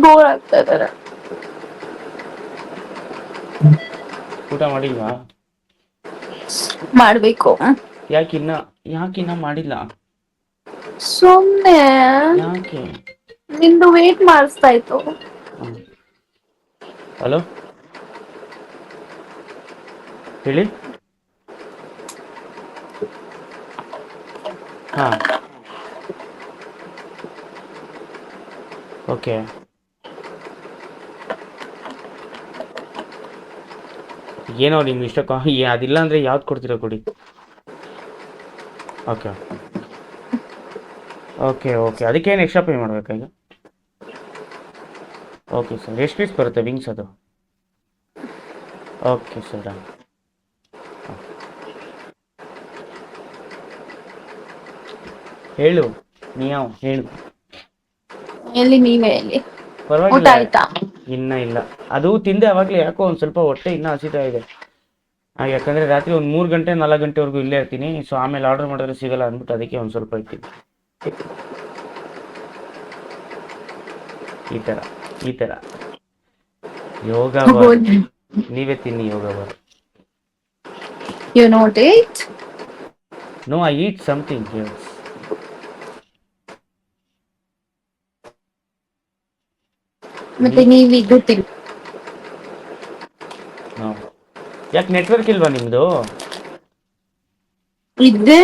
Bore ಆಗ್ತಾ ಇದಾರೆ. ಊಟ ಮಾಡಿಲ್ವಾ? ಮಾಡ್ಬೇಕು. ಯಾಕಿನ್ನ ಮಾಡಿಲ್ಲ? ಸುಮ್ನೆ ಯಾಕೆ? ನಿಂದು ವೇಟ್ ಮಾಡಿಸ್ತಾ ಇತ್ತು. ಹಲೋ ಹೇಳಿ. ಹಾ ಓಕೆ. ಏನೋ ನಿಮ್ ಇಷ್ಟ, ಅದಿಲ್ಲ ಅಂದ್ರೆ ಯಾವ್ದು ಕೊಡ್ತೀರಾ ಕೊಡಿ. ಓಕೆ ಓಕೆ ಓಕೆ, ಅದಕ್ಕೇನು ಎಕ್ಸ್ಟ್ರಾ ಪೇ ಮಾಡಬೇಕಾ ಈಗ? ಓಕೆ ಸರ್, ಎಷ್ಟು ಪೀಸ್ ಬರುತ್ತೆ ವಿಂಗ್ಸ್ ಅದು? Okay sir, done. ಹಾಂ ಹೇಳು, ಹೇಳು. ಎಲ್ಲಿ ನೀವೇ ಎಲ್ಲಿ? ಊಟ ಪರವಾಗಿಲ್ಲ. ಆಯ್ತಾ? ಇನ್ನ ಇಲ್ಲ, ಅದು ತಿಂದೆ ಅವಾಗಲೇ. ಯಾಕೋ ಒಂದು ಸ್ವಲ್ಪ ಹೊಟ್ಟೆ ಇನ್ನೂ ಹಸಿತಾ ಇದೆ. ಯಾಕಂದರೆ ರಾತ್ರಿ ಒಂದು 3 ಗಂಟೆ 4 ಗಂಟೆವರೆಗೂ ಇಲ್ಲೇ ಇರ್ತೀನಿ. ಸೊ ಆಮೇಲೆ ಆರ್ಡರ್ ಮಾಡಿದ್ರೆ ಸಿಗಲ್ಲ ಅಂದ್ಬಿಟ್ಟು ಅದಕ್ಕೆ ಒಂದು ಸ್ವಲ್ಪ ಇರ್ತೀನಿ. ಈ ಥರ ಯೋಗ ಬಾರ್. ನೀವೇ ತಿನ್ನಿ Yoga Bar. You not eat? No, I eat something else. ಮತ್ತೆ ನೀವು ಇದು ನೋ. ಯಾಕೆ ನೆಟ್ವರ್ಕ್ ಇಲ್ವಾ ನಿಮ್ಮದು? ಇದ್ದೇ.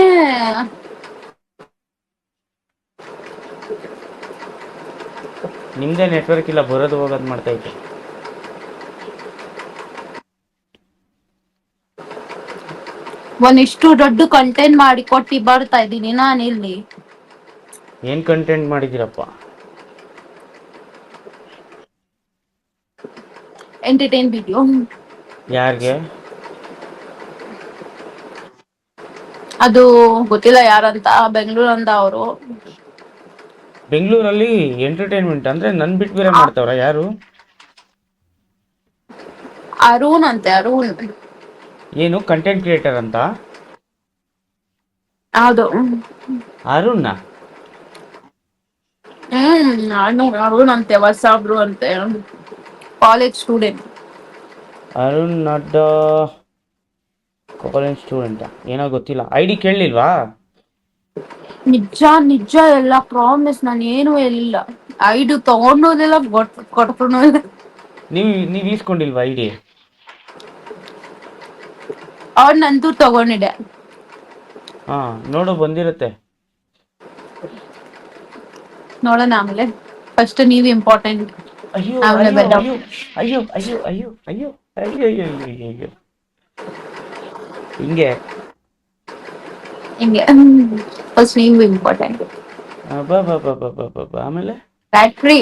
ನಿಮ್ಮದೇ ನೆಟ್ವರ್ಕ್ ಇಲ್ಲ, ಬರೋದು ಹೋಗೋದು ಮಾಡ್ತೈತೆ. ಒಂದಿಷ್ಟು ದೊಡ್ಡ ಕಂಟೆಂಟ್ ಮಾಡಿ ಕೊಟ್ಟಿ ಬರ್ತಾ ಇದ್ದೀನಿ ನಾನು ಇಲ್ಲಿ. ಏನು ಕಂಟೆಂಟ್ ಮಾಡಿದ್ದೀರಪ್ಪ? Entertain video. ಯಾರಿಗೆ? ಅದು ಗೊತ್ತಿಲ್ಲ ಯಾರಂತ, ಬೆಂಗಳೂರಂದ ಅವರು. ಬೆಂಗಳೂರಲ್ಲಿ ಎಂಟರ್ಟೈನ್ಮೆಂಟ್ ಅಂದರೆ ನನ್ನ ಬಿಟ್ಟು ಬೇರೆ ಮಾಡ್ತಾವ್ರಾ ಯಾರು? ಅರುಣ್ ಅಂತೆ, ಅರುಣ್. ಏನು ಕಂಟೆಂಟ್ ಕ್ರಿಯೇಟರ್ ಅಂತ? ಹೌದು. ಅರುಣ್ಣ? ಅರುಣ್ ಅಂತೆ, ಹೊಸಬ್ರು ಅಂತೆ, college student. Arun Nadda college ಸ್ಟೂಡೆಂಟಾ? ಏನೋ ಗೊತ್ತಿಲ್ಲ. ಐ ಡಿ ಕೇಳಲಿಲ್ವಾ? ನಿಜ ನಿಜ ಎಲ್ಲ ಪ್ರಾಮಿಸ್, ನಾನು ಏನು ಹೇಳಿಲ್ಲ. ಐದು ತಗೊಂಡೋದಿಲ್ಲ, ಕೊಡ್ಕೊಂಡು. ನೀವು ಈಸ್ಕೊಂಡಿಲ್ವಾ ಐ ಡಿ? ಅವ್ನಂತೂ ತಗೊಂಡಿದೆ. ಹಾಂ, ನೋಡು ಬಂದಿರುತ್ತೆ. ನೋಡೋಣ ಆಮೇಲೆ. ಫಸ್ಟ್ ನೀವು ಇಂಪಾರ್ಟೆಂಟ್. ಅಯ್ಯೋ ಆಮೇಲೆ ಅಯ್ಯೋ ಬೇಡ. ಅಯ್ಯೋ ಅಯ್ಯೋ ಅಯ್ಯೋ ಅಯ್ಯೋ ಅಯ್ಯೋ ಅಯ್ಯೋ ಅಯ್ಯೋ ಅಯ್ಯೋ ಅಯ್ಯೋ ಹಿಂಗೆ. ಹಿಂಗೆ ಫಸ್ಟ್ ನೀವು ಇಂಪಾರ್ಟೆಂಟ್. ಬಾ ಬಾ ಬಾ ಬಾ ಬಾ ಬಾ ಬಾ. ಆಮೇಲೆ battery.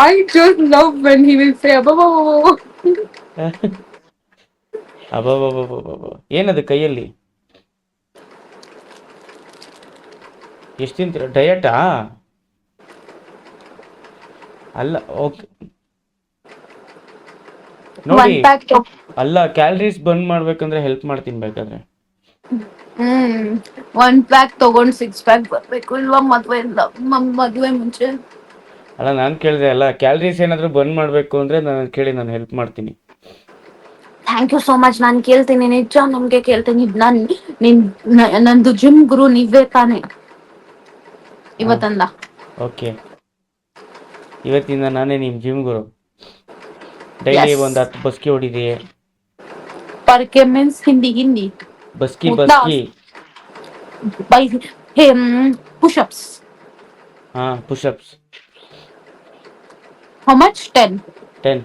I just love when he will say ababa. ಅಬ್ಬಬ್ಬಬ್ಬಬ್ಬಬ್ಬ, ಏನದು ಕೈಯಲ್ಲಿ? ಎಷ್ಟು ತಿಂತೀರ? ಡಯಟಾ? ಅಲ್ಲ, ಓಕೆ ನೋಡಿ. One pack. ಅಲ್ಲ, ಕ್ಯಾಲರೀಸ್ ಬಂದ್ ಮಾಡ್ಬೇಕಂದ್ರೆ ಹೆಲ್ಪ್ ಮಾಡ್ತೀನಿ ಬೇಕಾದ್ರೆ. ಒನ್ ಪ್ಯಾಕ್ ತಗೊಂಡ್ 6 ಪ್ಯಾಕ್ ಬರ್ಬೇಕು ಇಲ್ವಾ ಮದ್ವೆ ಮುಂಚೆ? ಅಲ್ಲ, ನಾನು ಕೇಳಿದೆ ಅಲ್ಲ, ಕ್ಯಾಲರೀಸ್ ಏನಾದರೂ ಬಂದ್ ಮಾಡಬೇಕು ಅಂದರೆ ನಾನು ಕೇಳಿ, ನಾನು ಹೆಲ್ಪ್ ಮಾಡ್ತೀನಿ. Thank you so much. ನಾನು ಕೇಳ್ತೀನಿ, ನಿಜ ನಮ್ಗೆ ಕೇಳ್ತೀನಿ. ನಂದು ಜಿಮ್ ಗುರು ನೀವೇ ತಾನೆ ಹಾಂ ಇವತ್ತಂದ. ಓಕೆ, ಇವತ್ತಿಂದ ನಾನೇ ನಿಮ್ಮ ಜಿಮ್ ಗುರು. Daily S. ಒಂದು 10 ಬಸ್ಕಿ ಹೊಡಿದೆ. ಪರ್ಕೆ ಮೀನ್ಸ್ ಹಿಂದಿ ಬಸ್ಕಿ ಉದ್ದ ಬಸ್ಕಿ. ಬೈ. ಪುಷಪ್ಸ್. ಹಾಂ, ಪುಷಪ್ಸ್. How much? 10. 10.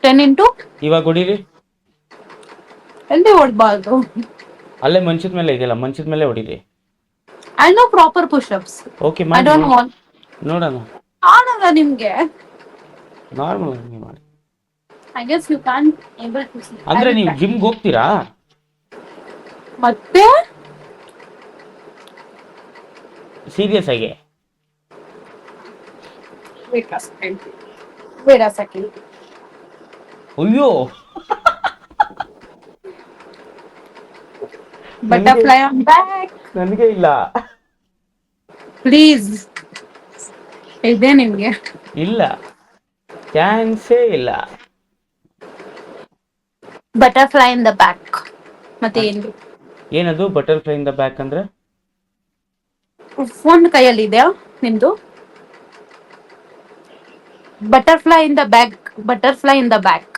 10 ಇಂಟು ಇವಾಗ ಹೊಡೀರಿ. ಎಲ್ಲಿ ಹೊಡ್ಬಾರ್ದು? ಅಲ್ಲೇ ಮಂಚದ ಮೇಲೆ ಇದೆಯಲ್ಲ, ಮಂಚದ ಮೇಲೆ ಹೊಡೀರಿ. I know proper pushups. Okay, I ಮಾಡಿ ಡೋಂಟ್ ವಾಂಟ್. ನೋಡೋಣ. ಆಗಲ್ಲ ನಿಮ್ಗೆ. ನಾರ್ಮಲ್ ಆಗಿ ಮಾಡಿ. I guess you can able to see. ಅಂದರೆ ನೀವು ಜಿಮ್ಗೆ ಹೋಗ್ತೀರಾ? ಮತ್ತೆ ಸೀರಿಯಸ್ ಆಗಿ? wait a second. Wait a second. ಅಯ್ಯೋ, Butterfly on back. ನನಗೆ ಇಲ್ಲ. ಪ್ಲೀಸ್ ಇದೆ ನಿಮ್ಗೆ. ಇಲ್ಲ, ಚಾನ್ಸೇ ಇಲ್ಲ. Butterfly in the back. ಮತ್ತೆ ಅದ್- ಏನು? ಏನದು ಬಟರ್ಫ್ಲೈ ಇನ್ ದ ಬ್ಯಾಕ್ ಅಂದ್ರೆ? ಫೋನ್ ಕೈಯಲ್ಲಿ ಇದೆಯಾ ನಿಮ್ದು? Butterfly in the back, butterfly in the back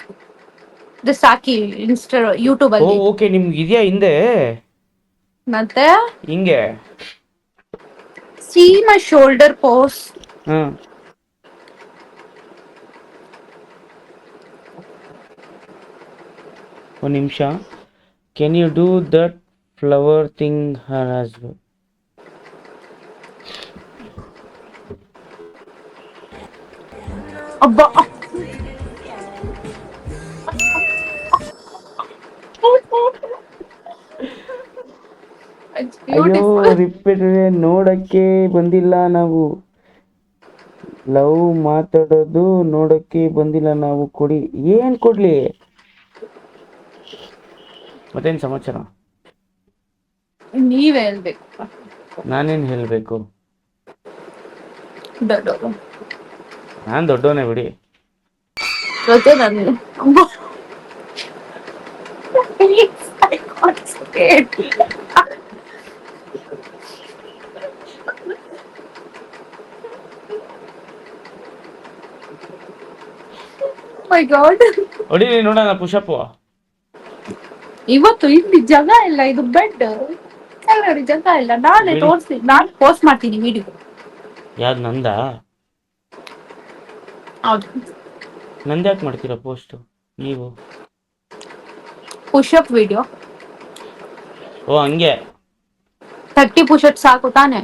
just ಹಾಕಿ ಇನ್ಸ್ಟಾ ಯೂಟ್ಯೂಬ್ ಓ ಅಲ್ಲಿ. ಓಕೆ, ನಿಮ್ಗೆ ಇದೆಯಾ ಹಿಂದೆ ಮತ್ತೆ ಹಿಂಗೆ? See my shoulder pose. Hmm, ಒಂದು ನಿಮಿಷ. Can you do that flower thing her husband? ಅಬ್ಬಾ, ಇಟ್ಸ್ ಅಯ್ಯೋ, ಬ್ಯೂಟಿಫುಲ್. ರಿಪೀಟೆಡ್ ನೋಡಕ್ಕೆ ಬಂದಿಲ್ಲ ನಾವು. ಲವ್ ಮಾತಾಡೋದು ನೋಡಕ್ಕೆ ಬಂದಿಲ್ಲ ನಾವು. ಕೊಡಿ, ಏನ್ ಕೊಡ್ಲಿ? ಮತ್ತೇನ್ ಸಮಾಚಾರ? ನೀವೇ ಹೇಳ್ಬೇಕು. ನಾನೇನ್ ಹೇಳ್ಬೇಕು? ದೊಡ್ಡವರು ನಾನ್ ದೊಡ್ಡವನೇ ಬಿಡಿ. ಜೊತೆ ನಾನು. I got scared. My God. ಹೊಡಿರಿ ನೋಡೋಣ ಪುಷಪ್. ಇವತ್ತು ಇಲ್ಲಿ ಜಾಗ ಇಲ್ಲ, ಇದು ಬೆಡ್ ಕೆಳಗಡೆ ಜಾಗ ಇಲ್ಲ. ನಾಳೆ ಬಿಡಿ. ತೋರಿಸ್ತೀನಿ, ನಾನು ಪೋಸ್ಟ್ ಮಾಡ್ತೀನಿ ವಿಡಿಯೋ. ಯಾವ್ದು ನಂದಾ? ಹೌದು, ನಂದ್ಯಾಕೆ ಮಾಡ್ತೀರಾ ಪೋಸ್ಟ್ ನೀವು? Push-up video. ಓ ಹಂಗೆ. 30 ಪುಷಪ್ ಸಾಕು ತಾನೆ?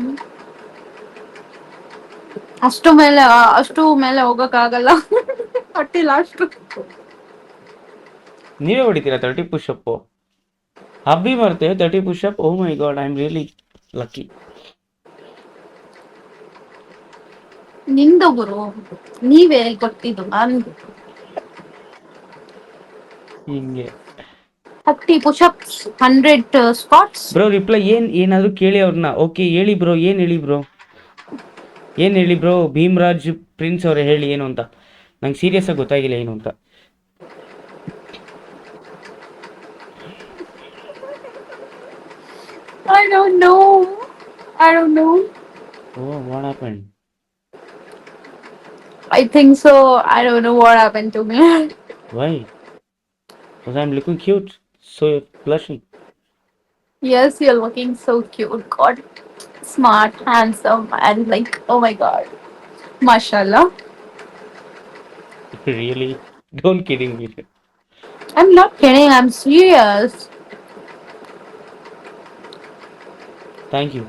ಅಷ್ಟು ಮೇಲೆ ಹೋಗಕ್ ಆಗಲ್ಲ. ಹೊಟ್ಟಿಲ್ಲ ಅಷ್ಟು. ನೀವೇ ಹೊಡಿತೀರಾ 30 ಪುಷಪ್? ಹಬ್ಬಿ ಬರ್ತೆ 30 pushup. Oh my god, I am really lucky. ನಿಂದು ಗುರು, ನೀವೇ ಕೊಟ್ಟಿದ್ದು ನಾನು. ಹಿಂಗೆ 30 ಪುಷಪ್ಸ್, 100 ಸ್ಕ್ವಾಟ್ಸ್. ಬ್ರೋ ರಿಪ್ಲೈ ಏನಾದ್ರು ಕೇಳಿ ಅವ್ರನ್ನ. ಓಕೆ ಹೇಳಿ ಬ್ರೋ, ಏನ್ ಹೇಳಿ ಬ್ರೋ, ಏನ್ ಹೇಳಿ ಬ್ರೋ? ಭೀಮ್ರಾಜ್ ಪ್ರಿನ್ಸ್ ಅವರೇ ಹೇಳಿ ಏನು ಅಂತ. ನಂಗೆ ಸೀರಿಯಸ್ ಆಗಿ ಗೊತ್ತಾಗಿಲ್ಲ ಏನು ಅಂತ. I don't know. I don't know. Oh what happen? I think so. I don't know what happened to me. Why? Because I am looking cute, so blushing. Yes, you're looking so cute. God, smart, handsome, and like, oh my God, mashallah. Really? Don't kidding me. I'm not kidding. I'm serious. Thank you.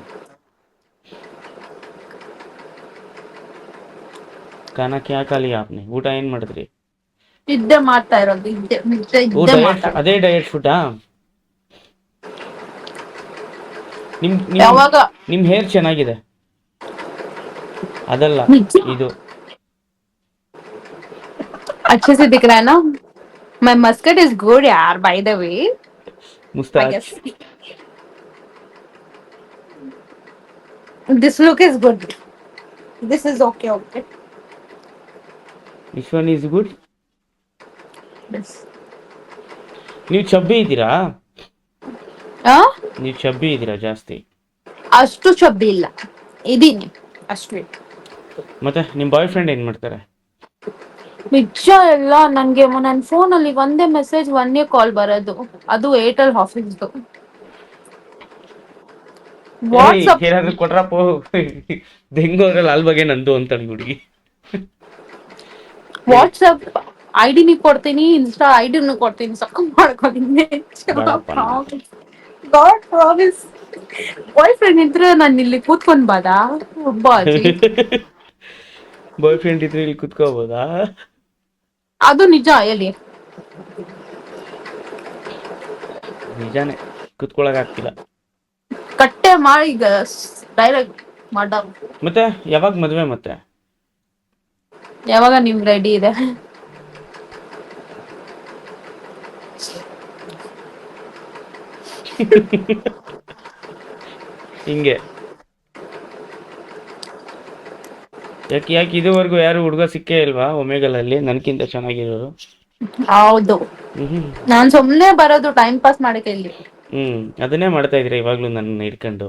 ಖಾನಾ ಕ್ಯಾ ಖಾ ಲಿಯಾ ಆಪ್ನೆ? ಊಟ ಏನ್ ಮಾಡಿದ್ರಿ? ಇದ್ದೆ ಮಾಡ್ತಾ ಇರೋದು, ಇದ್ದೆ ನಿಜ ಓ ಇದ್ದೆ ಡಯಟ್, ಮಾಡ್ತಾ ಅದೇ ಡಯಟ್ ಫುಡ್ಡಾ? ನಿಮ್ ನಿಮ್ ಯಾವಾಗ ನಿಮ್ ಹೇರ್ ಚೆನ್ನಾಗಿದೆ. ಅದಲ್ಲ, ನಿಜ ಇದು. अच्छे से दिख रहा है ना? My musket is good यार, by the way. I ಮುಸ್ತಾಚ್. guess this look is good. This is okay, okay. Which one is good? This. ನೀವು ಚಬ್ಬಿ ಇದ್ದೀರಾ? ಆ? ನೀವು ಚಬ್ಬಿ ಇದ್ದೀರಾ ಜಾಸ್ತಿ? ಅಷ್ಟು ಚಬ್ಬಿ ಇಲ್ಲ, ಇದೀನಿ ಅಷ್ಟೇ. ಮತ್ತೆ ನಿಮ್ ಬಾಯ್ ಫ್ರೆಂಡ್ ಏನ್ ಮಾಡ್ತಾರೆ? ನಿಜ ಎಲ್ಲ ನಂಗೆ ನನ್ನ ಫೋನಲ್ಲಿ ಒಂದೇ ಮೆಸೇಜ್ ಒಂದೇ ಕಾಲ್ ಬರೋದು, ಅದು ಏರ್ಟೆಲ್ ಆಫೀಸ್ದು. ಏಯ್ ವಾಟ್ಸಪ್ ಏನಾದ್ರು ಕೊಟ್ರಪ್ಪ. ಬೆಂಗಳೂರಲ್ಲಿ ಅಲ್ ಬಗ್ಗೆ ನಂದು ಅಂತಾಳೆ ಹುಡುಗಿ. ವಾಟ್ಸಪ್ ಐಡಿನಿ ಕೊಡ್ತೀನಿ, ಇನ್ಸ್ಟಾ ಐಡಿನೂ ಕೊಡ್ತೀನಿ, ಸಕ್ಕ ಮಾಡ್ಕೊಂಡಿದ್ದೀನಿ. ಬೇಡಪ್ಪ ನಂಗೆ. God promise. ಬಾಯ್ ಫ್ರೆಂಡ್ ಇದ್ರೆ ನಾನು ಇಲ್ಲಿ ಕೂತ್ಕೊಂಡ್ ಬಾದಾ ಬಾಜಿ. ಬಾಯ್ ಫ್ರೆಂಡ್ ಇದ್ರೆ ಇಲ್ಲಿ ಕುತ್ಕೋಬೋದಾ? ಅದು ನಿಜ ಎಲ್ಲಿ ನಿಜಾನೇ, ಕುತ್ಕೊಳಕ್ ಆಗ್ತಿಲ್ಲ. ಕಟ್ಟೆ ಮಾಡಿ ಡೈರೆಕ್ಟ್ ಮಾಡ. ಮತ್ತೆ ಯಾವಾಗ ಮದ್ವೆ ಮತ್ತೆ? ಯಾವಾಗ ನಿಮ್ ರೆಡಿ ಇದೆ? ಹಿಂಗೆ ಯಾಕೆ ಯಾಕೆ ಇದುವರೆಗೂ ಯಾರು ಹುಡುಗ ಸಿಕ್ಕೇ ಇಲ್ವಾ ಒಮೆಗಲಲ್ಲಿ ನನ್ಕಿಂತ ಚೆನ್ನಾಗಿರೋರು? ಹೌದು, ಹ್ಮ್ ಹ್ಮ್ ನಾನ್ ಸುಮ್ನೆ ಬರೋದು ಟೈಮ್ ಪಾಸ್ ಮಾಡಕ್ಕೆ ಇಲ್ಲಿ. ಅದನ್ನೇ ಮಾಡ್ತಾ ಇದ್ರಿ ಇವಾಗ್ಲೂ ನನ್ನ ಹಿಡ್ಕೊಂಡು.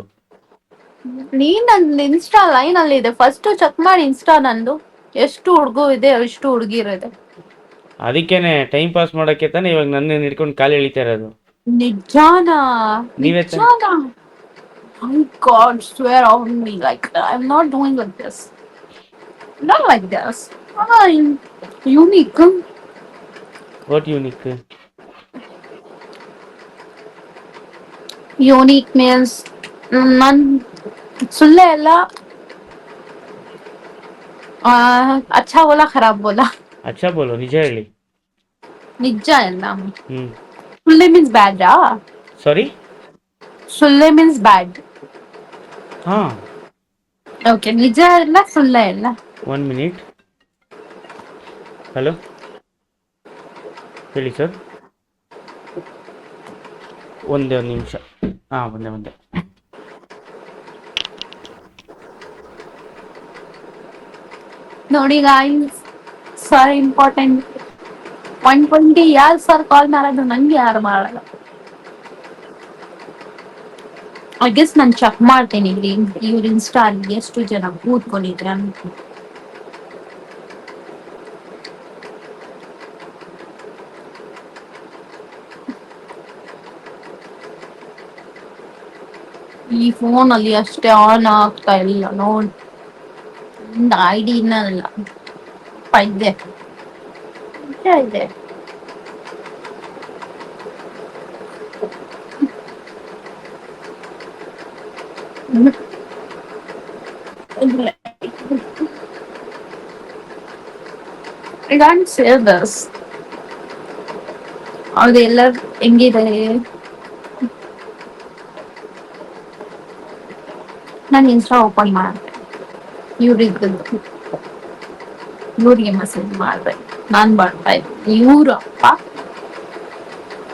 ನೀನ್ ನಂದು ಇನ್ಸ್ಟಾ ಲೈನ್ ಅಲ್ಲಿ ಇದೆ, ಫಸ್ಟ್ ಚೆಕ್ ಮಾಡಿ ಇನ್ಸ್ಟಾ ನಂದು. ಎಷ್ಟು ಹುಡುಗ ಇದೆ, ಎಷ್ಟು ಹುಡುಗಿರು ಇದೆ. ಅದಕ್ಕೇನೆ ಟೈಮ್ ಪಾಸ್ ಮಾಡೋಕ್ಕೆ ತಾನೇ ಇವಾಗ ನನ್ನ ಹಿಡ್ಕೊಂಡು ಕಾಲು ಎಳಿತಾ ಇರೋದು. ನಿಜಾನಾ? ನೀವೇ ತಾನೆ ನಿಜಾನಾ? My God, swear on me, like I'm not doing like this. Not like this. I'm unique. What unique? Unique means ನನ್ ಸುಳ್ಳೆ ಎಲ್ಲ. अच्छा बोला खराब बोला. ಅಚ್ಚಾ ಬೋಲೋ, ನಿಜ ಹೇಳಿ. ನಿಜ ಎಲ್ಲ. ಹ್ಮ್ ಸುಳ್ಳೆ ಮೀನ್ಸ್ ಬ್ಯಾಡ್. ಸಾರಿ. ಸುಳ್ಳೆ ಮೀನ್ಸ್ ಬ್ಯಾಡ್. ಹಾ ಓಕೆ, ನಿಜ ಎಲ್ಲ ಸುಳ್ಳೆ ಎಲ್ಲ. 1 ಮಿನಿಟ್. ಹಲೋ, ಹೇಳಿ ಸರ್. ಒಂದೇ ಒಂದು ನಿಮಿಷ. ಒಂದೇ ನೋಡಿ ಗಾಯ್ಸ್, ಸರ್ ಇಂಪಾರ್ಟೆಂಟ್. 120 ಯಾರು ಸರ್ ಕಾಲ್ ಮಾಡೋದು, ನಂಗೆ ಯಾರು ಮಾಡಲ್ಲ. ಐ ಗೆಸ್ ನಾನು ಚೆಕ್ ಮಾಡ್ತೇನೆ ಇಲ್ಲಿ ಇವ್ರ ಇನ್ಸ್ಟಾ ಅಲ್ಲಿ ಎಷ್ಟು ಜನ ಕೂತ್ಕೊಂಡಿದ್ರೆ ಅಂತ. ಈ ಫೋನ್ ಅಲ್ಲಿ ಅಷ್ಟೇ ಆನ್ ಆಗ್ತಾ ಇಲ್ಲ ನೋಡಿ. ಒಂದು ಐಡಿನ ಅಲ್ಲ ಇದೆ ಇದೆ. I can't say this. ಅವ್ರದೆಲ್ಲ ಹೆಂಗಿದೆ? ನಾನು ಇನ್ಸ್ಟಾ ಓಪನ್ ಮಾಡಿದೆ, ಇವ್ರಿಗೆ ಮೆಸೇಜ್ ಮಾಡಿದೆ, ನಾನು ಬರ್ತಾ ಇದ್ದೆ. ಇವರಪ್ಪ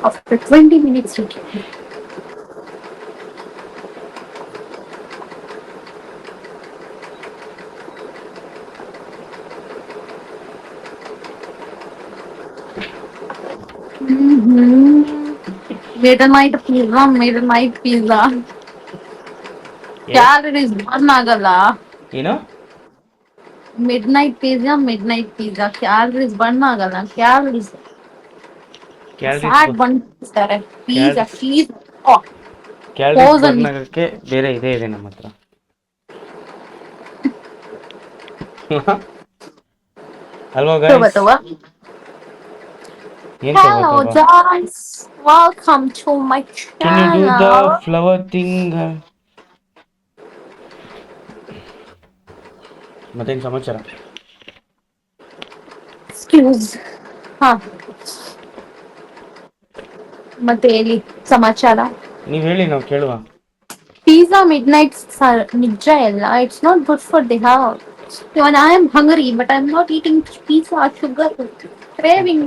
after 20 minutes mid pizza calories burn ಆಗಲ್ಲ. ಏನು? Midnight pizza calories burn ಆಗಲ್ಲ. ಕ್ಯಾಲರೀಸ್ ಫ್ಯಾಟ್ ಬಂದ್ತಾರೆ. ಪಿಜ್ಜಾ ಚೀಸ್ ಕ್ಯಾಲರೀಸ್ ಫೋಸನ್ ಬರ್ನ್ ಆಗೋಕ್ಕೆ ಬೇರೆ ಇದೆ ನಮ್ಮ ಹತ್ರ. ಅಲ್ವಾ ಗೈಸ್? ಏನ್ Hello ತಗೋತವ? guys, welcome to my can you do the channel. Flower thing? ಮತ್ತೇನು ಸಮಾಚಾರ? Excuse. ಹಾ, ಮತ್ತೆ ಹೇಳಿ ಸಮಾಚಾರ. ನೀವ್ ಹೇಳಿ, ನಾವು ಕೇಳುವ. Pizza midnight ನಿಜ ಎಲ್ಲ. It's not good for the health. Even I am hungry, but I'm not eating pizza. Sugar craving.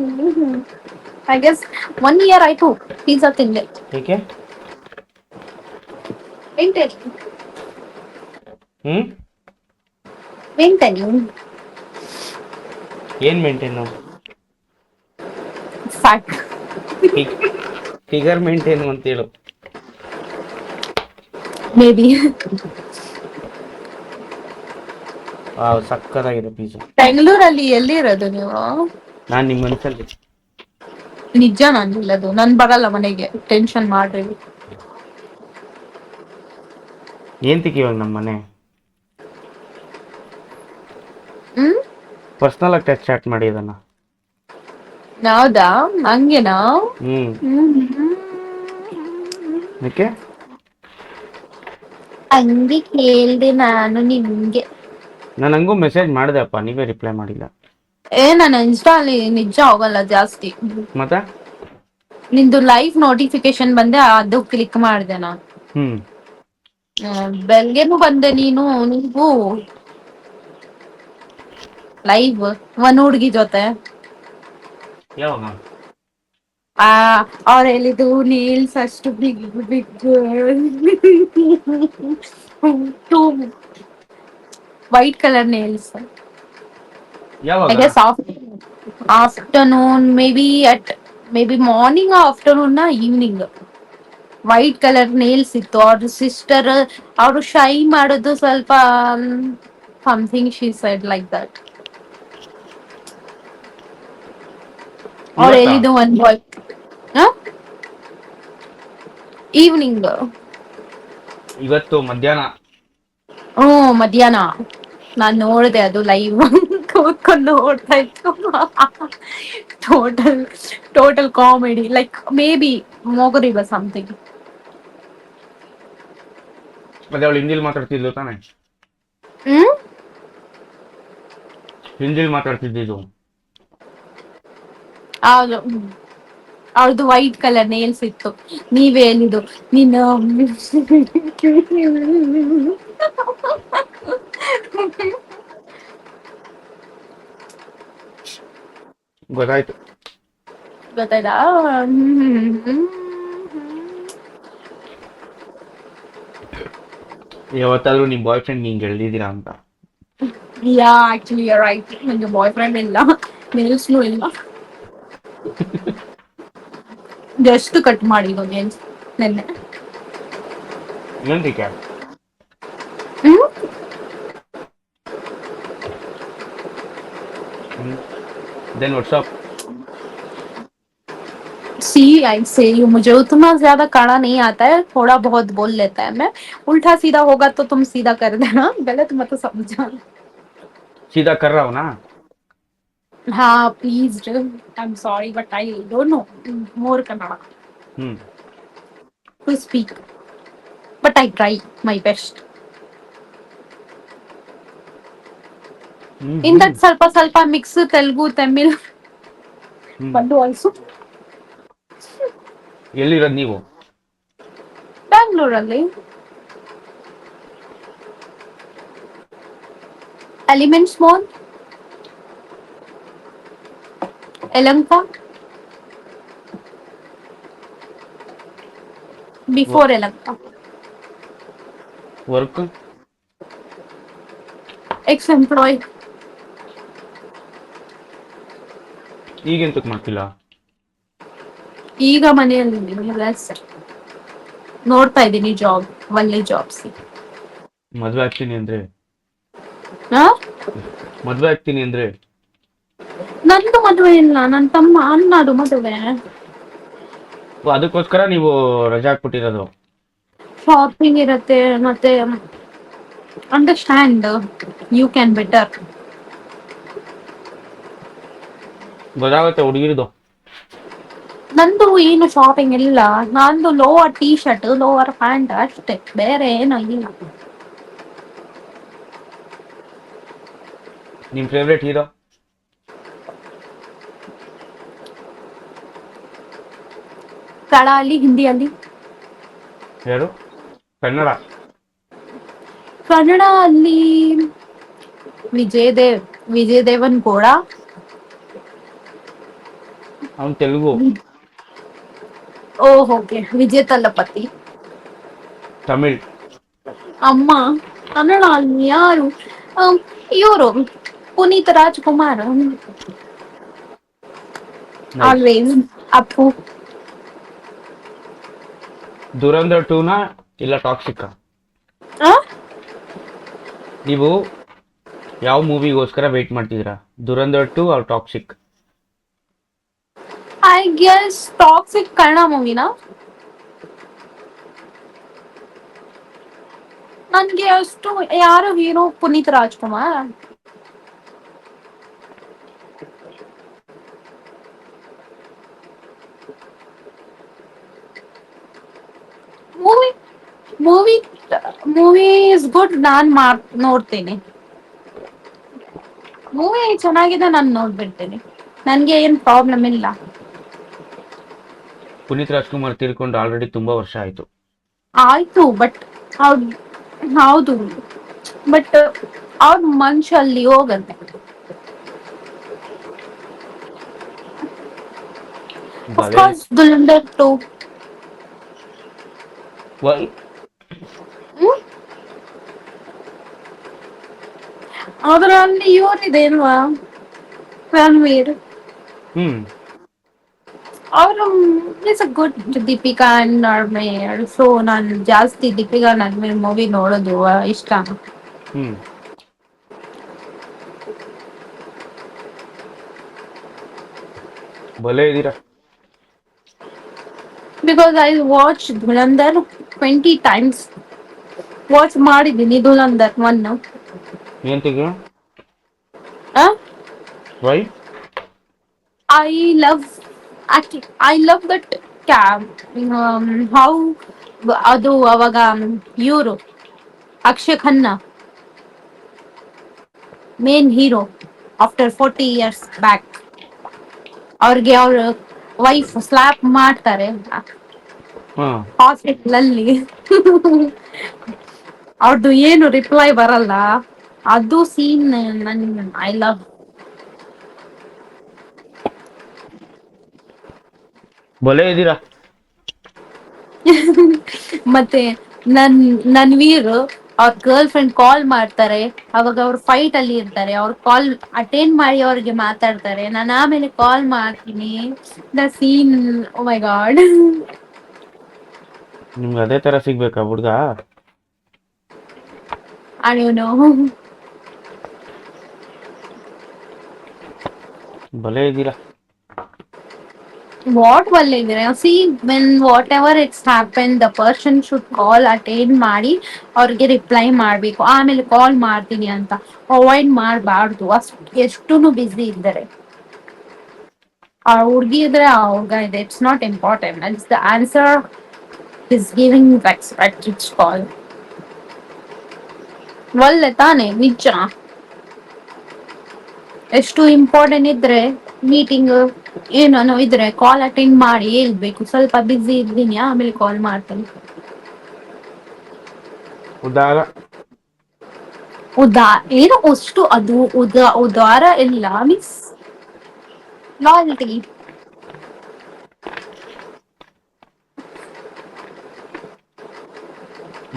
I guess 1 year I took pizza ತಿಂದೆ. ಏಕೆ? Maintaining ಏನ್ ಮೇಂಟೈನ್? fat. ಫಿಗರ್ ಮೇಂಟೈನ್ ಅಂತ ಹೇಳು. Maybe. ಸಕ್ಕತ್ತಾಗಿದೆ pizza. ಬೆಂಗಳೂರಲ್ಲಿ ಎಲ್ಲಿರೋದು ನೀವು? ನಾನ್ ನಿಮ್ಮ ಮನಸ್ಸಲ್ಲಿ. ನಿಜ ನಾನು ಇಲ್ಲದು, ನನ್ ಬರಲ್ಲ ಮನೆಗೆ, ಟೆನ್ಷನ್ ಮಾಡ್ರಿ. ಏನ್ ತಿಕ್ಕಿ ಇವಾಗ ನಮ್ಮ ಮನೆ? ಹ್ಮ್, ಪರ್ಸನಲ್ ಆಗಿ ಟಚ್ ಚಾಟ್ ಮಾಡಿ ಅದನ್ನ. ಹೌದಾ? ಹಂಗೇನಾ? ಯಾಕೆ? ಹಂಗೆ ಕೇಳ್ದೆ ನಾನು ನಿಮ್ಗೆ. ನಾನು ಹಂಗೂ ಮೆಸೇಜ್ ಮಾಡಿದೆಪ್ಪ, ನೀವೇ ರಿಪ್ಲೈ ಮಾಡಿಲ್ಲ. ನನ್ನ ಇನ್ಸ್ಟಾ ಅಲ್ಲಿ ನಿಜ ಹೋಗಲ್ಲ ಜಾಸ್ತಿ. ಮತ್ತೆ ನಿಂದು ಲೈವ್ ನೋಟಿಫಿಕೇಶನ್ ಬಂದೆ, ಅದು ಕ್ಲಿಕ್ ಮಾಡಿದೆ ನಾನು. ಬೆಳಗ್ಗೆನು ಬಂದೆ ನೀವು ಲೈವ್ ಒಂದ್ ಹುಡ್ಗಿ ಜೊತೆ. ಯಾವಾಗ? ಅವ್ರು ಹೇಳಿದ್ದು ನೀಲ್ಸ್ ಅಷ್ಟು big big white colour nails. ಯಾವಾಗ? I guess afternoon, maybe morning or afternoon na evening. White colour nails ಇತ್ತು. ಅವ್ರ ಸಿಸ್ಟರ್ ಅವರು ಶೈ ಮಾಡೋದು ಸ್ವಲ್ಪ something she side like that. ಅವ್ರು ಇವತ್ತಾ? ಎಲ್ಲಿದ್ದು ಒಂದ್ ಬಾಯ್ ಈವ್ನಿಂಗ್. ಇವತ್ತು ಮಧ್ಯಾಹ್ನ. ಮಧ್ಯಾಹ್ನ ನಾನ್ ನೋಡಿದೆ ಅದು ಲೈವ್ ಕೂತ್ಕೊಂಡು ನೋಡ್ತಾ ಇತ್ತು. Total total comedy like maybe ಮೊಗರಿಗ ಸಮಥಿಂಗ್. ಅದೇ ಅವಳು ಹಿಂದಿಲಿ ಮಾತಾಡ್ತಿದ್ಲು ತಾನೆ? ಹ್ಮ್ ಹಿಂದಿಲಿ ಮಾತಾಡ್ತಿದ್ದು. ಹೌದು. ಅವ್ರದ್ದು ವೈಟ್ ಕಲರ್ ನೇಲ್ಸ್ ಇತ್ತು. ನೀವೇ ಹೇಳಿದ್ದು ನೀನು ಗೊತ್ತಾಯ್ತು. ಗೊತ್ತಾಯ್ತಾ? ಯಾವತ್ತಾದ್ರೂ ನಿಮ್ ಬಾಯ್ ಫ್ರೆಂಡ್ ನಿಂಗೆ ಎಳ್ದಿದ್ದೀರಾ ಅಂತ? Yeah actually you right. ನನಗೆ ಬಾಯ್ ಫ್ರೆಂಡ್ ಇಲ್ಲ, ನೇಲ್ಸ್ನೂ ಇಲ್ಲ. ಜಸ್ಟ್ ಕಟ್ ಮಾಡಿದ್ದು ನೇಲ್ಸ್ ನೆನ್ನೆ. ಏನಂತಿಕೆ? ಹ್ಮ್ देन व्हाट्सअप? सी आई से यू मुझे उतना ज्यादा काढ़ा नहीं आता है, थोड़ा बहुत बोल लेता है। मैं उल्टा सीधा होगा तो तुम सीधा कर देना, गलत मत समझना। सीधा कर रहा हूँ ना? हाँ please, I am sorry but I don't know more Kannada hmm to speak, but I try my best. In that ಸ್ವಲ್ಪ ಸ್ವಲ್ಪ ಮಿಕ್ಸ್ ತೆಲುಗು ತಮಿಳ್ ಬಂದು ಆಲ್ಸೋ. ಎಲ್ಲಿರೋದು ನೀವು? ಬ್ಯಾಂಗ್ಳೂರಲ್ಲಿ elements mall, Yelahanka, before Yelahanka. Work? Ex employ. ಈಗೆಂತಕ್ ಮಾಡ್ತಿಲ್ಲ? ಈಗ ಮನೆಯಲ್ಲಿ ರೆಸ್ಟ್ ನೋಡ್ತಾ ಇದ್ದೀನಿ ಜಾಬ್, ಒಳ್ಳೆ ಜಾಬ್ಸ್. ಮದ್ವೆ ಆಗ್ತೀನಿ ಅಂದ್ರೆ? ಹಾ ಮದ್ವೆ ಆಗ್ತೀನಿ ಅಂದ್ರೆ? ನಂದು ಮದುವೆ ಇಲ್ಲ, ನನ್ನ ತಮ್ಮ ಅಣ್ಣದು ಮದುವೆ. ಓ, ಅದಕ್ಕೋಸ್ಕರ ನೀವು ರಜಾ ಹಾಕ್ಬಿಟ್ಟಿರೋದು? ಶಾಪಿಂಗ್ ಇರತ್ತೆ ಮತ್ತೆ ಅಂಡರ್ಸ್ಟ್ಯಾಂಡ್ ಯು ಕ್ಯಾನ್ ಬೆಟರ್. ಗೊತ್ತಾಗುತ್ತೆ ಹುಡುಗಿರ್ದು. ನಂದು ಏನು ಶಾಪಿಂಗ್ ಇಲ್ಲ, ನಂದು lower T shirt lower pant ಅಷ್ಟೇ, ಬೇರೆ ಏನೂ ಇಲ್ಲ. ನಿಮ್ ಫೇವ್ರೇಟ್ ಹೀರೋ? ಕನ್ನಡಲ್ಲಿ ಹಿಂದಿಯಲ್ಲಿ? ಯಾರು? ಕನ್ನಡ? ಕನ್ನಡ ಅಲ್ಲಿ ವಿಜಯ್ ದೇವನ್ ಕೂಡ. ಅವ್ನು ತೆಲುಗು. Oh okay, Vijay Thalapathy. ತಮಿಳ್. ಅಮ್ಮ ಕನ್ನಡ ಅಲ್ಲಿ ಯಾರು? ಇವರು ಪುನೀತ್ ರಾಜ್ಕುಮಾರ್. ನೈಸ್. ಆಲ್ವೇಸ್ ಅಪ್ಪು. ದುರಂಧರ್ 2ನ ಇಲ್ಲ ಟಾಕ್ಸಿಕ್? ನೀವು ಯಾವ ಮೂವಿಗೋಸ್ಕರ ವೇಟ್ ಮಾಡ್ತಿದ್ದೀರಾ? Dhurandhar 2 or Toxic? I guess Toxic Kannada ಮೂವಿನ. ನನ್ಗೆ ಅಷ್ಟು ಯಾರು hero Puneeth Rajkumar. Movie movie movie is good, ನಾನ್ ನೋಡ್ತೇನೆ. ಮೂವಿ ಚೆನ್ನಾಗಿದೆ, ನಾನು ನೋಡ್ಬಿಡ್ತೇನೆ, ನನ್ಗೆ ಏನ್ ಪ್ರಾಬ್ಲಮ್ ಇಲ್ಲ. ಪುನೀತ್ ರಾಜ್ಕುಮಾರ್ ತೀರ್ಕೊಂಡು ಆಲ್ರೆಡಿ ತುಂಬಾ ವರ್ಷ ಆಯ್ತು. ಆಯ್ತು ಬಟ್ ಹೌದು ಬಟ್ ಅವ್ರ ಮನುಷ್ಯಲ್ಲಿ ಹೋಗತ್ತೆ. Of Bhale. course, Dhurandhar 2. Why? ಅದರಲ್ಲಿ ಇವರಿದೆ ಅಲ್ವಾ ರಣವೀರ್. ಹ್ಮ್. ಅವರು is a good Deepika and ನರ್ಮೇರ್. ಸೊ ನಾನು ಜಾಸ್ತಿ ದೀಪಿಕಾ ನರ್ಮೇರ್ ಮೂವಿ ನೋಡೋದು ಇಷ್ಟ. ಹ್ಮ್. ಭಲೇ ಇದ್ದೀರಾ. Because I watch Dhurandhar 20 times. Watch ಮಾಡಿದ್ದೀನಿ ಧುರಂಧರ್ ಒನ್. ಎಂತಿಗೆ. Ah why. I love I love that cam how ಅದು ಅವಾಗ ಇವರು Akshay Khanna main hero after 40 years back ಅವ್ರಿಗೆ ಅವ್ರ ವೈಫ್ ಸ್ಲ್ಯಾಪ್ ಮಾಡ್ತಾರೆ ಹಾ. ಹಾಸ್ಪಿಟಲ್ ಅಲ್ಲಿ. ಅವ್ರದ್ದು ಏನು ರಿಪ್ಲೈ ಬರಲ್ಲ. ಅದು ಸೀನ್ ನನ್ ಐ ಲವ್. ಭಲೇ ಇದ್ದೀರಾ. ಮತ್ತೆ ನನ್ ನನ್ವೀರ್ ಅವ್ರ ಗರ್ಲ್ ಫ್ರೆಂಡ್ ಕಾಲ್ ಮಾಡ್ತಾರೆ. ಅವಾಗ ಅವ್ರ ಫೈಟ್ ಅಲ್ಲಿ ಇರ್ತಾರೆ. ಅವ್ರ ಕಾಲ್ ಅಟೆಂಡ್ ಮಾಡಿ ಅವ್ರಿಗೆ ಮಾತಾಡ್ತಾರೆ. ನಾನು ಆಮೇಲೆ ಕಾಲ್ ಮಾಡ್ತೀನಿ. The scene oh my god. ನಿಮ್ಗೆ ಅದೇ ತರ ಸಿಗ್ಬೇಕಾ ಹುಡ್ಗ. I don't know. ಭಲೇ ಇದ್ದೀರಾ. ವಾಟ್ ಒಳ್ಳೆ ಇದ್ರೆ see when what ever it's happen the person should call attend ಮಾಡಿ ಅವ್ರಿಗೆ ರಿಪ್ಲೈ ಮಾಡ್ಬೇಕು. ಆಮೇಲೆ ಕಾಲ್ ಮಾಡ್ತೀನಿ ಅಂತ ಅವಾಯ್ಡ್ ಮಾಡಬಾರ್ದು. ಅಷ್ಟ ಎಷ್ಟುನು ಬಿಸಿ ಇದ್ದಾರೆ. ಆ ಹುಡ್ಗಿ ಇದ್ರೆ ಆ ಹುಡ್ಗ ಇದೆ. It's not important. It's the answer is giving respect. It's ಕಾಲ್ ಒಳ್ಳೆ ತಾನೆ ನಿಜ. ಎಷ್ಟು ಇಂಪಾರ್ಟೆಂಟ್ ಇದ್ರೆ ಮೀಟಿಂಗ್ ಏನಾನೋ ಇದ್ರೆ ಕಾಲ್ ಅಟೆಂಡ್ ಮಾಡಿ ಹೇಳ್ಬೇಕು. ಸ್ವಲ್ಪ ಬಿಸಿ ಇದ್ದೀನಿ ಆಮೇಲೆ ಕಾಲ್ ಮಾಡ್ತೇನೆ. ಉದಾರ. ಏನು ಅಷ್ಟು ಅದು ಉದಾರ ಇಲ್ಲ ಮೀನ್ಸ್ ಲಾಯಲ್ಟಿ.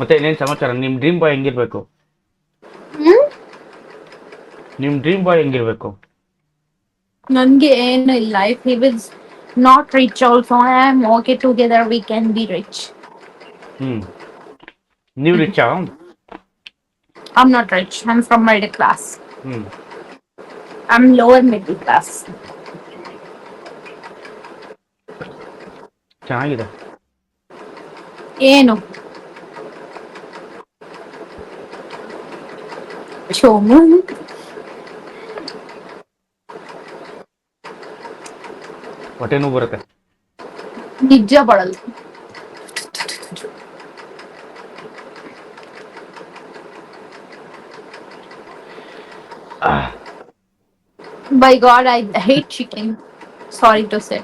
ಮತ್ತೆ ಇನ್ನೇನ್ ಸಮಾಚಾರ. ನಿಮ್ ಡ್ರೀಮ್ ಬಾಯ್ ಹೆಂಗಿರ್ಬೇಕು. ಹ್ಮ್ ನಿಮ್ ಡ್ರೀಮ್ ಬಾಯ್ ಹೆಂಗಿರ್ಬೇಕು. ನನ್ಗೆ ಏನು ಇಲ್ಲ. If he is not rich also I am okay together we can be rich. Hmm. ನೀವ್ ರಿಚ್ಚಾ. I am not rich. I am from middle class. Hmm. I am lower middle class. ಚೆನ್ನಾಗಿದೆ. ಏನು ಶೋಮು ಹೊಟ್ಟೆ ನೋವು ಬರುತ್ತೆ. ನಿಜ ಬಡಲ್. By God, I hate chicken. Sorry to say.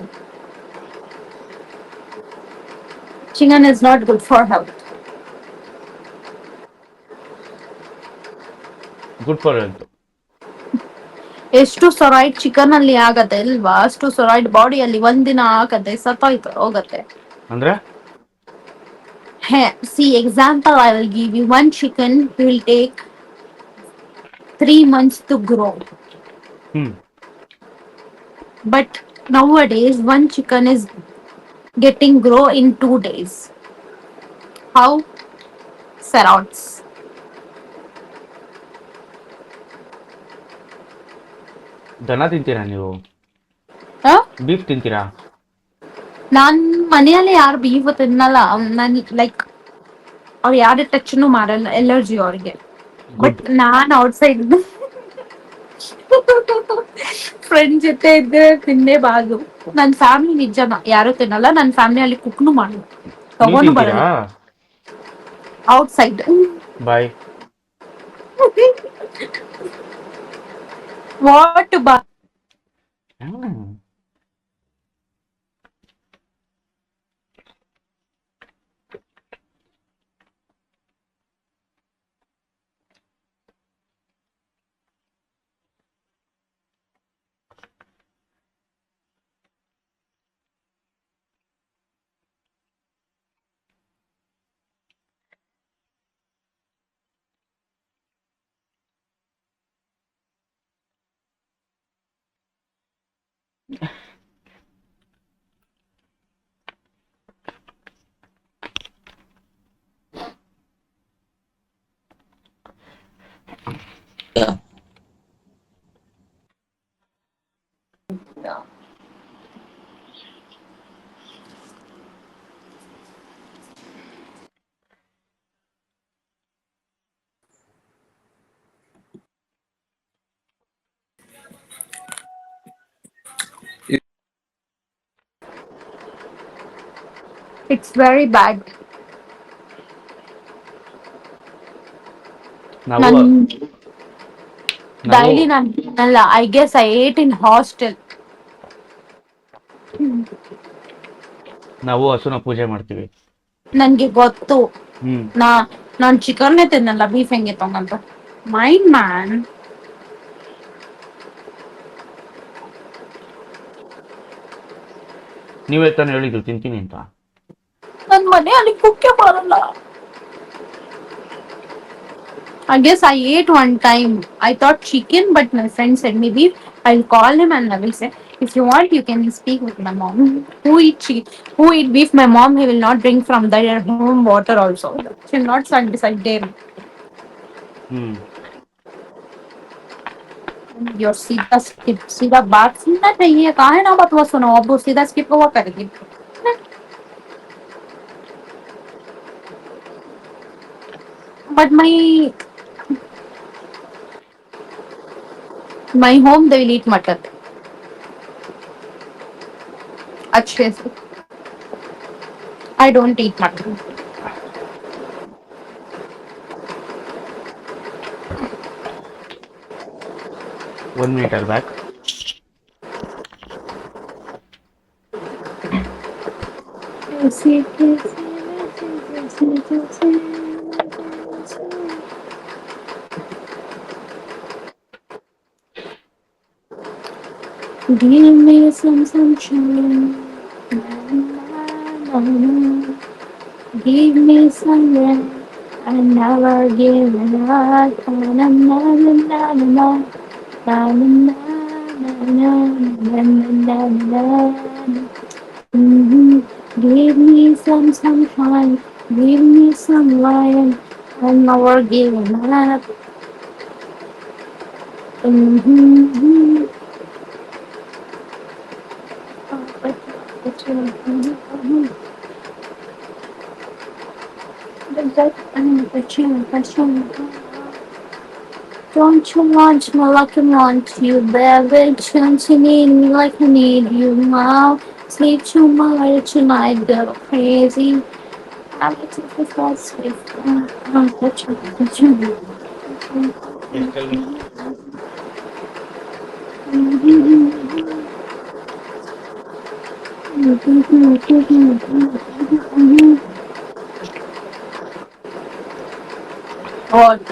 Chicken is not good for health. Good for health. ಎಷ್ಟು ಸೊರೈಡ್ chicken ಅಲ್ಲಿ ಆಗತ್ತೆ ಅಲ್ವಾ ಅಷ್ಟು ಸೊರೈಡ್ ಬಾಡಿಯಲ್ಲಿ ಒಂದಿನ ಆಗತ್ತೆ ಸತ್ತೋಯ್ತು ಹೋಗತ್ತೆ. ಅಂದ್ರೆ. See example I will give you. One chicken will take 3 months to grow. Hmm. But nowadays one chicken is getting grow in 2 days. How? Steroids. ದನ ತಿಂತೀರಾ ನೀವು. Huh? ಬೀಫ್ ತಿಂತೀರಾ. ನಾನ್ ಮನೆಯಲ್ಲಿ ಯಾರು ಬೀಫ್ ತಿನ್ನಲ್ಲ. ನನ್ ಲೈಕ್ ಅವ್ರು ಯಾರು ಟಚ್ನು ಮಾಡಲ್ಲ ಎಲರ್ಜಿ ಅವ್ರಿಗೆ. But good. Non outside friend ಜೊತೆ ಇದ್ರೆ ತಿನ್ನೇಬಾರ್ದು. ನನ್ ಫ್ಯಾಮಿಲಿ ನಿಜನ ಯಾರು ತಿನ್ನಲ್ಲ. ನನ್ ಫ್ಯಾಮಿಲಿಯಲ್ಲಿ ಕುಕ್ನು ಮಾಡಲ್ಲ. ನೀವ್ ತಗೊಂಡು ತಿಂತೀರಾ. ಬರಲ್ಲ ಔಟ್ಸೈಡ್. ಬಾಯ್. ವಾಟ್ ಬಾ ಹ್ಮ್. It's very bad. ನಾವು ನನ್ ನಾವು ಡೈಲಿ ನಾನು ತಿನ್ನಲ್ಲ. I guess I eight in hostel. ನಾವು ಹಸುನ ಪೂಜೆ ಮಾಡ್ತೀವಿ. ನನ್ಗೆ ಗೊತ್ತು. ಹ್ಮ್ ನಾ ನಾನ್ ಚಿಕನ್ನೇ ತಿನ್ನಲ್ಲ, ಬೀಫ್ ಹೆಂಗೆ ತಗೊಂತ ಮೈಂಡ್ ಮ್ಯಾನ್. ನೀವೇ ತಾನೇ ಹೇಳಿದ್ದು ತಿಂತೀನಿ ಅಂತ. ನನ್ ಮನೆಯಲ್ಲಿ ಕುಕ್ಕೆ ಬರಲ್ಲ. I guess I ate one time. I thought chicken, but my friend said me beef. I'll call him and I will say, if you want, you can speak with my mom. Who eat chicken? Who eat beef? My mom, he will not drink from their home water also. She'll not stand beside them. Hmm Your सीधा skip, सीधा बात सुनना चाहिए. कहाँ है ना बात वो सुनो, अब वो सीधा skip हुआ करेगी. But my home they will eat mutton. अच्छे से. I don't eat mutton. 1 minute I'll back. Give me some sunshine. Give me some rain. I never give it up. Na na na na na na. Na na na na na na na na. Mhm. Give me some sunshine. Give me some light. I never give it up. Mhm. Don't you want me like I want you, baby? Don't you need me like I need you now? Sleep too much tonight, go crazy. I'm looking for false sleep. Touch you. Yes, tell me. What?